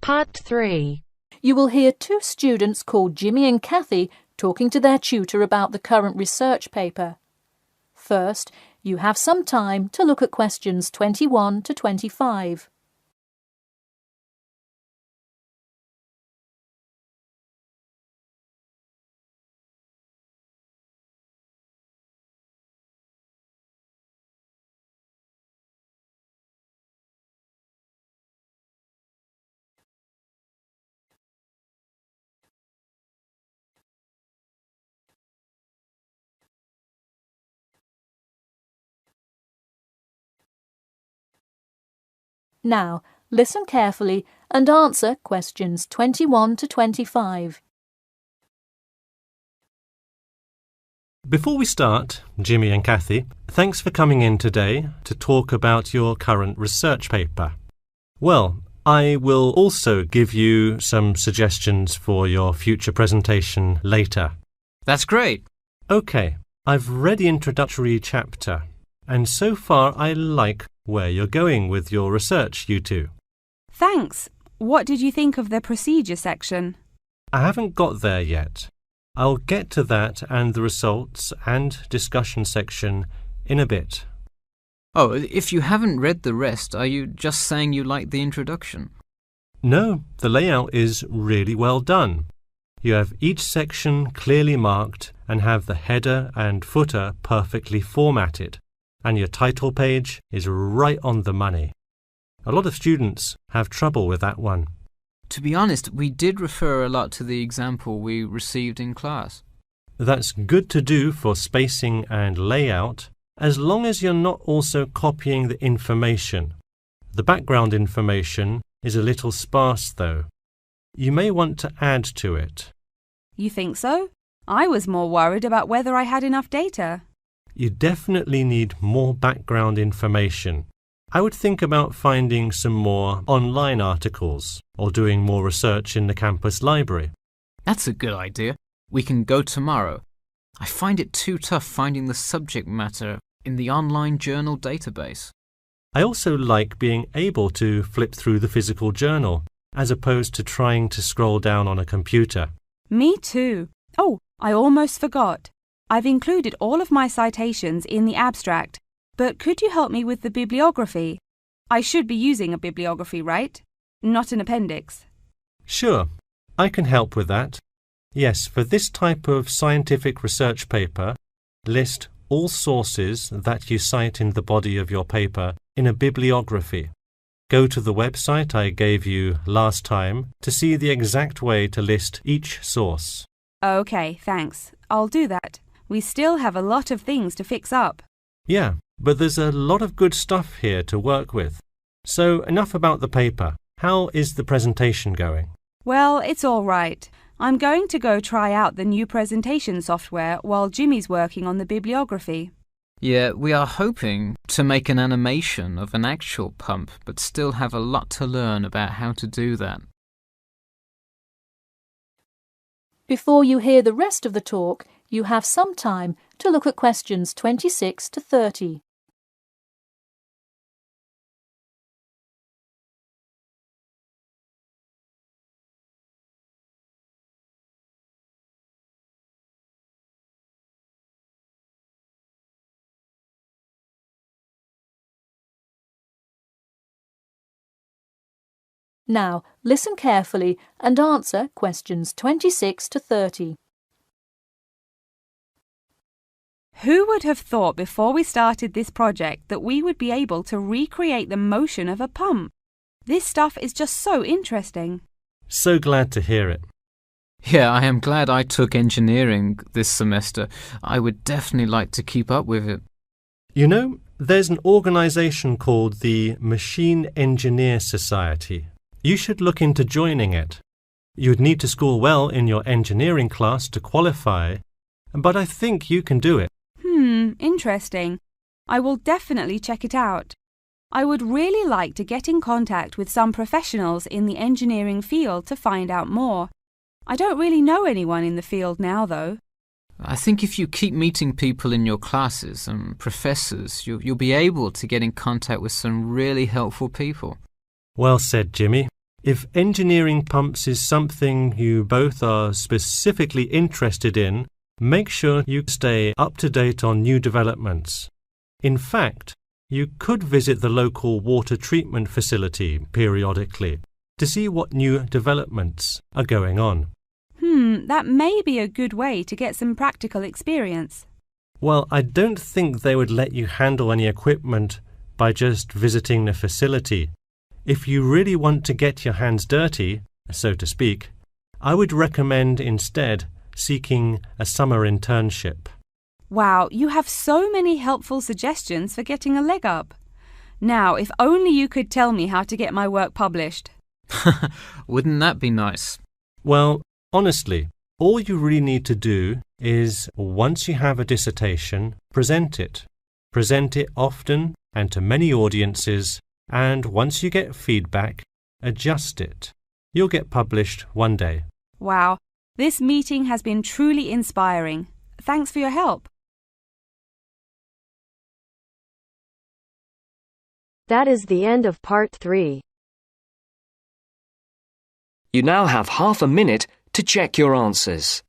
Part 3. You will hear two students called Jimmy and Kathy talking to their tutor about the current research paper. First, you have some time to look at questions 21 to 25. Now, listen carefully and answer questions 21 to 25. Before we start, Jimmy and Kathy, thanks for coming in today to talk about your current research paper. Well, I will also give you some suggestions for your future presentation later. That's great. OK, I've read the introductory chapter, and so far I like where you're going with your research, you two. Thanks. What did you think of the procedure section? I haven't got there yet. I'll get to that and the results and discussion section in a bit. Oh, if you haven't read the rest, are you just saying you like the introduction? No, the layout is really well done. You have each section clearly marked and have the header and footer perfectly formatted. And your title page is right on the money. A lot of students have trouble with that one. To be honest, we did refer a lot to the example we received in class. That's good to do for spacing and layout, as long as you're not also copying the information. The background information is a little sparse, though. You may want to add to it. You think so? I was more worried about whether I had enough data. You definitely need more background information. I would think about finding some more online articles or doing more research in the campus library. That's a good idea. We can go tomorrow. I find it too tough finding the subject matter in the online journal database. I also like being able to flip through the physical journal as opposed to trying to scroll down on a computer. Me too. Oh, I almost forgot. I've included all of my citations in the abstract, but could you help me with the bibliography? I should be using a bibliography, right? Not an appendix. Sure, I can help with that. Yes, for this type of scientific research paper, list all sources that you cite in the body of your paper in a bibliography. Go to the website I gave you last time to see the exact way to list each source. Okay, thanks. I'll do that. We still have a lot of things to fix up. Yeah, but there's a lot of good stuff here to work with. So enough about the paper. How is the presentation going? Well, it's all right. I'm going to go try out the new presentation software while Jimmy's working on the bibliography. Yeah, we are hoping to make an animation of an actual pump, but still have a lot to learn about how to do that. Before you hear the rest of the talk, you have some time to look at questions 26 to 30. Now, listen carefully and answer questions 26 to 30. Who would have thought before we started this project that we would be able to recreate the motion of a pump? This stuff is just so interesting. So glad to hear it. Yeah, I am glad I took engineering this semester. I would definitely like to keep up with it. You know, there's an organisation called the Machine Engineer Society. You should look into joining it. You'd need to score well in your engineering class to qualify, but I think you can do it. Interesting. I will definitely check it out. I would really like to get in contact with some professionals in the engineering field to find out more. I don't really know anyone in the field now, though. I think if you keep meeting people in your classes and professors, you'll be able to get in contact with some really helpful people. Well said, Jimmy. If engineering pumps is something you both are specifically interested in, make sure you stay up to date on new developments. In fact, you could visit the local water treatment facility periodically to see what new developments are going on. That may be a good way to get some practical experience. Well, I don't think they would let you handle any equipment by just visiting the facility. If you really want to get your hands dirty, so to speak, I would recommend instead seeking a summer internship. Wow, you have so many helpful suggestions for getting a leg up. Now, if only you could tell me how to get my work published. Wouldn't that be nice? Well, honestly, all you really need to do is, once you have a dissertation, present it. Present it often and to many audiences, and once you get feedback, adjust it. You'll get published one day. Wow, this meeting has been truly inspiring. Thanks for your help. That is the end of Part 3. You now have half a minute to check your answers.